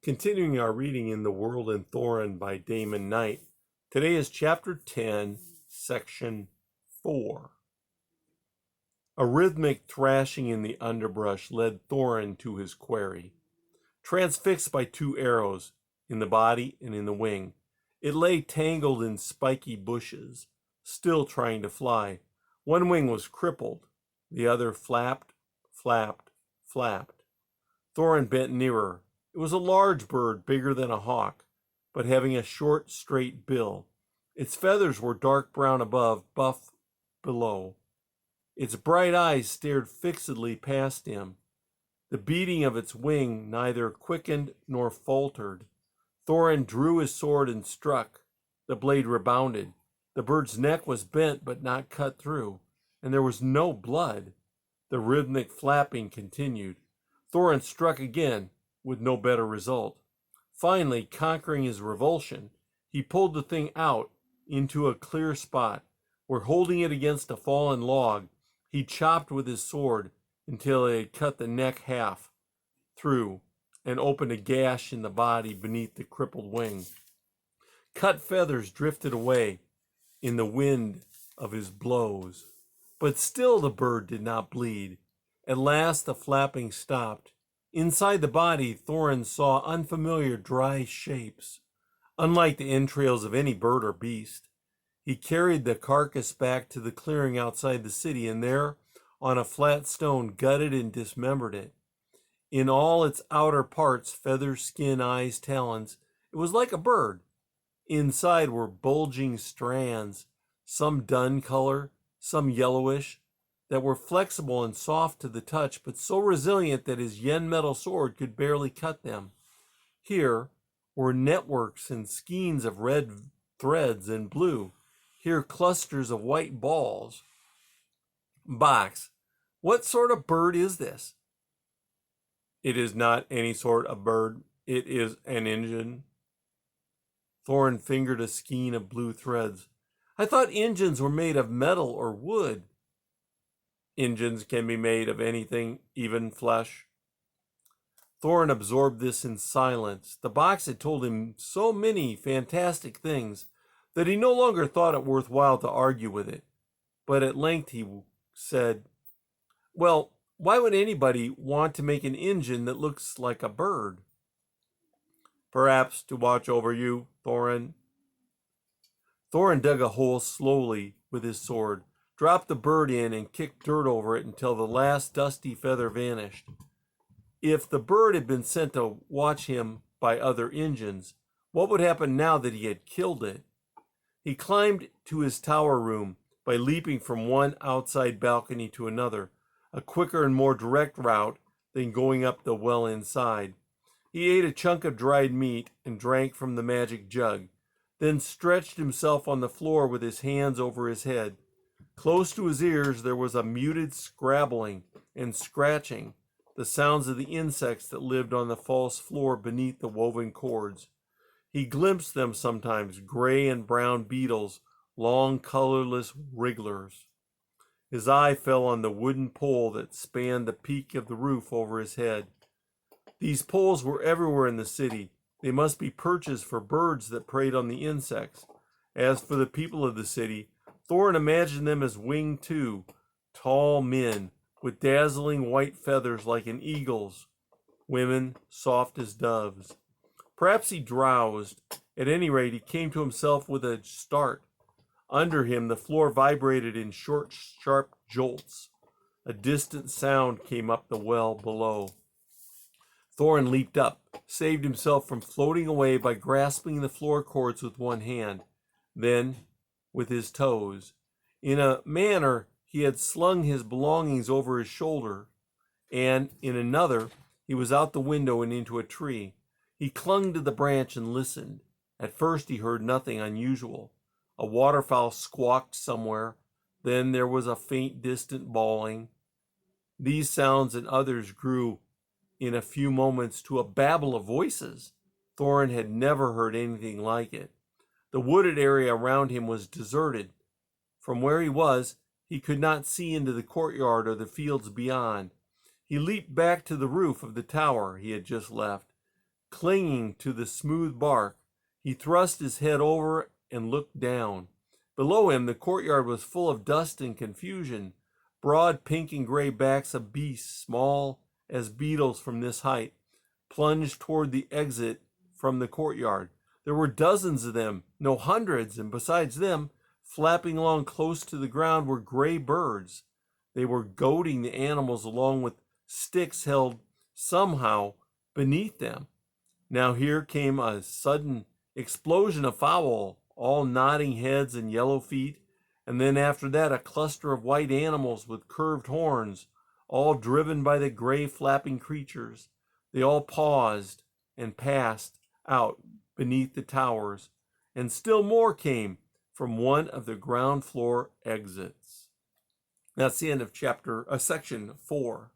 Continuing our reading in The World and Thorinn by Damon Knight, today is Chapter 10, Section 4. A rhythmic thrashing in the underbrush led Thorinn to his quarry. Transfixed by two arrows, in the body and in the wing, it lay tangled in spiky bushes, still trying to fly. One wing was crippled, the other flapped. Thorinn bent nearer. It was a large bird, bigger than a hawk, but having a short, straight bill. Its feathers were dark brown above, buff below. Its bright eyes stared fixedly past him. The beating of its wing neither quickened nor faltered. Thorinn drew his sword and struck. The blade rebounded. The bird's neck was bent but not cut through, and there was no blood. The rhythmic flapping continued. Thorinn struck again, with no better result. Finally, conquering his revulsion, he pulled the thing out into a clear spot, where, holding it against a fallen log, he chopped with his sword until it had cut the neck half through and opened a gash in the body beneath the crippled wing. Cut feathers drifted away in the wind of his blows, but still the bird did not bleed. At last the flapping stopped. Inside the body, Thorinn saw unfamiliar dry shapes, unlike the entrails of any bird or beast. He carried the carcass back to the clearing outside the city, and there, on a flat stone, gutted and dismembered it. In all its outer parts, feathers, skin, eyes, talons, it was like a bird. Inside were bulging strands, some dun color, some yellowish, that were flexible and soft to the touch, but so resilient that his yen metal sword could barely cut them. Here were networks and skeins of red threads and blue. Here clusters of white balls. Box, what sort of bird is this? It is not any sort of bird. It is an engine. Thorinn fingered a skein of blue threads. I thought engines were made of metal or wood. Engines can be made of anything, even flesh. Thorinn absorbed this in silence. The box had told him so many fantastic things that he no longer thought it worthwhile to argue with it. But at length he said, well, why would anybody want to make an engine that looks like a bird? Perhaps to watch over you, Thorinn. Thorinn dug a hole slowly with his sword, dropped the bird in, and kicked dirt over it until the last dusty feather vanished. If the bird had been sent to watch him by other engines, what would happen now that he had killed it? He climbed to his tower room by leaping from one outside balcony to another, a quicker and more direct route than going up the well inside. He ate a chunk of dried meat and drank from the magic jug, then stretched himself on the floor with his hands over his head. Close to his ears there was a muted scrabbling and scratching, the sounds of the insects that lived on the false floor beneath the woven cords. He glimpsed them sometimes, gray and brown beetles, long colorless wrigglers. His eye fell on the wooden pole that spanned the peak of the roof over his head. These poles were everywhere in the city. They must be perches for birds that preyed on the insects. As for the people of the city, Thorinn imagined them as winged too, tall men with dazzling white feathers like an eagle's, women soft as doves. Perhaps he drowsed. At any rate, he came to himself with a start. Under him, the floor vibrated in short, sharp jolts. A distant sound came up the well below. Thorinn leaped up, saved himself from floating away by grasping the floor cords with one hand, then with his toes. In a manner, he had slung his belongings over his shoulder, and in another, he was out the window and into a tree. He clung to the branch and listened. At first he heard nothing unusual. A waterfowl squawked somewhere. Then there was a faint, distant bawling. These sounds and others grew in a few moments to a babble of voices. Thorinn had never heard anything like it. The wooded area around him was deserted. From where he was, he could not see into the courtyard or the fields beyond. He leaped back to the roof of the tower he had just left. clinging to the smooth bark. He thrust his head over and looked down. Below him, the courtyard was full of dust and confusion. Broad pink and gray backs of beasts, small as beetles from this height, plunged toward the exit from the courtyard. There were dozens of them, no hundreds, and besides them, flapping along close to the ground, were gray birds. They were goading the animals along with sticks held somehow beneath them. Now here came a sudden explosion of fowl, all nodding heads and yellow feet, and then after that a cluster of white animals with curved horns, all driven by the gray flapping creatures. They all paused and passed out beneath the towers, and still more came from one of the ground floor exits. That's the end of section 4.